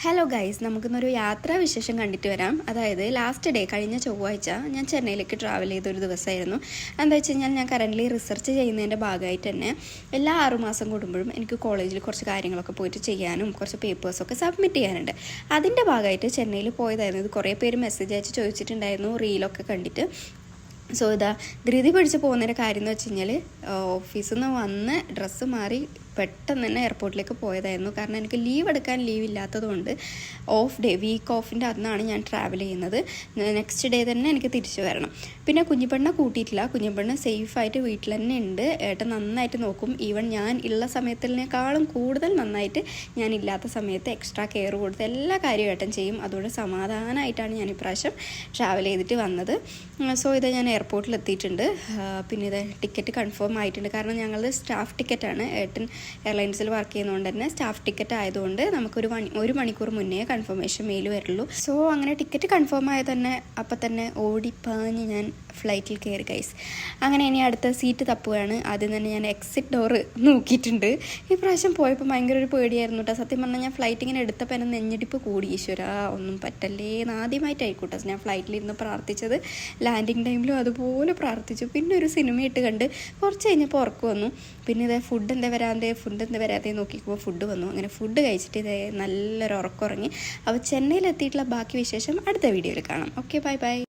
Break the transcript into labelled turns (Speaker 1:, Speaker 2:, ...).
Speaker 1: Hello guys, നമുക്കിന്നൊരു യാത്രാവിശേഷം കണ്ടിട്ട് വരാം. അതായത് ലാസ്റ്റ് ഡേ കഴിഞ്ഞ ചൊവ്വാഴ്ച ഞാൻ ചെന്നൈയിലേക്ക് ട്രാവൽ ചെയ്തൊരു ദിവസമായിരുന്നു. എന്താ വെച്ച് കഴിഞ്ഞാൽ ഞാൻ കറൻ്റ്ലി റിസർച്ച് ചെയ്യുന്നതിൻ്റെ ഭാഗമായിട്ട് തന്നെ എല്ലാ 6 മാസം കൂടുമ്പോഴും എനിക്ക് കോളേജിൽ കുറച്ച് കാര്യങ്ങളൊക്കെ പോയിട്ട് ചെയ്യാനും കുറച്ച് പേപ്പേഴ്സൊക്കെ സബ്മിറ്റ് ചെയ്യാനുണ്ട്. അതിൻ്റെ ഭാഗമായിട്ട് ചെന്നൈയിൽ പോയതായിരുന്നു. ഇത് കുറേ പേര് മെസ്സേജ് അയച്ച് ചോദിച്ചിട്ടുണ്ടായിരുന്നു റീലൊക്കെ കണ്ടിട്ട്. സോ ഇതാ ധൃതി പിടിച്ച് പോകുന്നതിൻ്റെ കാര്യം എന്ന് വെച്ച് കഴിഞ്ഞാൽ ഓഫീസിൽ നിന്ന് വന്ന് ഡ്രസ്സ് മാറി പെട്ടെന്ന് തന്നെ എയർപോർട്ടിലേക്ക് പോയതായിരുന്നു. കാരണം എനിക്ക് ലീവ് എടുക്കാൻ ലീവ് ഇല്ലാത്തതുകൊണ്ട് ഓഫ് ഡേ വീക്ക് ഓഫിൻ്റെ അന്നാണ് ഞാൻ ട്രാവൽ ചെയ്യുന്നത്. നെക്സ്റ്റ് ഡേ തന്നെ എനിക്ക് തിരിച്ചു വരണം. പിന്നെ കുഞ്ഞിപ്പെണ്ണെ കൂട്ടിയിട്ടില്ല. കുഞ്ഞിപ്പെണ്ണ് സേഫായിട്ട് വീട്ടിൽ തന്നെ ഉണ്ട്. ഏട്ടൻ നന്നായിട്ട് നോക്കും. ഈവൻ ഞാൻ ഉള്ള സമയത്തിനേക്കാളും കൂടുതൽ നന്നായിട്ട് ഞാൻ ഇല്ലാത്ത സമയത്ത് എക്സ്ട്രാ കെയർ കൊടുത്ത് എല്ലാ കാര്യവും ഏട്ടൻ ചെയ്യും. അതുകൊണ്ട് സമാധാനമായിട്ടാണ് ഞാൻ ഇപ്രാവശ്യം ട്രാവൽ ചെയ്തിട്ട് വന്നത്. സോ ഇത് ഞാൻ എയർപോർട്ടിൽ എത്തിയിട്ടുണ്ട്. പിന്നെ ഇത് ടിക്കറ്റ് കൺഫേം ആയിട്ടുണ്ട്. കാരണം ഞങ്ങൾ സ്റ്റാഫ് ടിക്കറ്റാണ്. ഏട്ടൻ എയർലൈൻസിൽ വർക്ക് ചെയ്യുന്നതുകൊണ്ട് തന്നെ സ്റ്റാഫ് ടിക്കറ്റ് ആയതുകൊണ്ട് നമുക്കൊരു 1 മണിക്കൂർ മുന്നേ കൺഫർമേഷൻ മെയിൽ വരുള്ളൂ. സോ അങ്ങനെ ടിക്കറ്റ് കൺഫേം ആയ തന്നെ അപ്പം തന്നെ ഓടിപ്പാഞ്ഞ് ഞാൻ ഫ്ലൈറ്റിൽ കയറി ഗൈസ്. അങ്ങനെ ഇനി അടുത്ത സീറ്റ് തപ്പുകയാണ്. ആദ്യം തന്നെ ഞാൻ എക്സിറ്റ് ഡോറ് നോക്കിയിട്ടുണ്ട്. ഈ പ്രാവശ്യം പോയപ്പോൾ ഭയങ്കര ഒരു പേടിയായിരുന്നു കേട്ടോ. സത്യം പറഞ്ഞാൽ ഞാൻ ഫ്ലൈറ്റ് ഇങ്ങനെ എടുത്തപ്പോൾ എന്നെ നെഞ്ഞടിപ്പ് കൂടി. ഈശ്വര ഒന്നും പറ്റല്ലേ എന്ന് ആദ്യമായിട്ടായിക്കോട്ടെ ഞാൻ ഫ്ലൈറ്റിലിരുന്ന് പ്രാർത്ഥിച്ചത്. ലാൻഡിങ് ടൈമിലും അതുപോലെ പ്രാർത്ഥിച്ചു. പിന്നെ ഒരു സിനിമയിട്ട് കണ്ട് കുറച്ച് കഴിഞ്ഞപ്പോൾ ഉറക്കം വന്നു. പിന്നെ ഇതേ ഫുഡ് എന്താ വരാതെ നോക്കിക്കുമ്പോൾ ഫുഡ് വന്നു. അങ്ങനെ ഫുഡ് കഴിച്ചിട്ട് ഇതേ നല്ലൊരു ഉറക്കം ഉറങ്ങി. അപ്പോൾ ചെന്നൈയിലെത്തിയിട്ടുള്ള ബാക്കി വിശേഷം അടുത്ത വീഡിയോയിൽ കാണാം. Okay, bye bye.